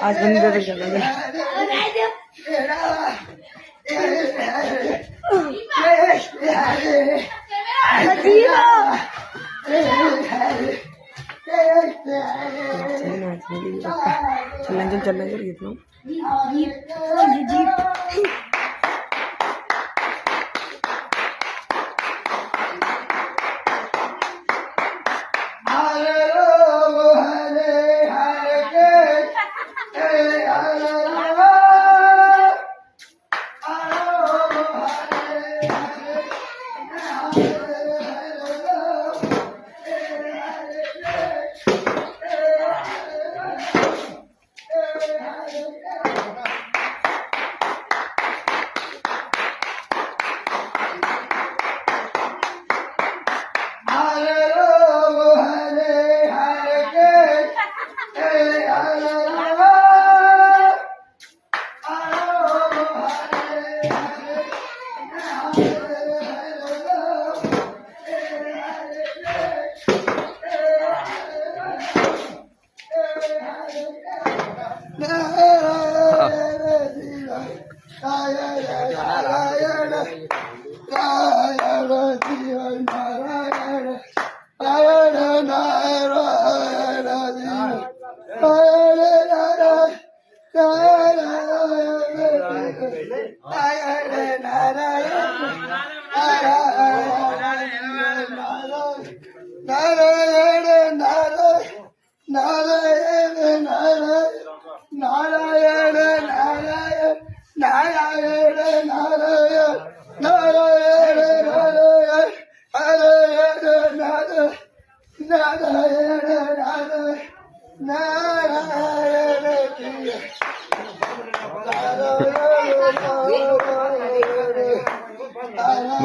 आज बंदी दे चलेंगे चलेंगे इतना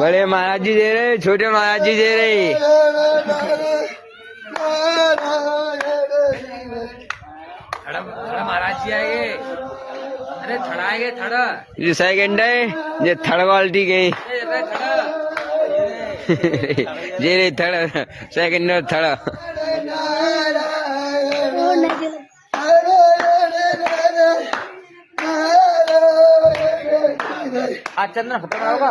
बड़े महाराज जी दे रहे, छोटे महाराज जी दे रहे। महाराज जी आएंगे, अरे थड़ आएंगे, थड़ जो सेकंड है ये थर्ड क्वालिटी गई जे रे थर्ड सेकंड और थर्ड आज चंद्र खत्म होगा।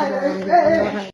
हेलो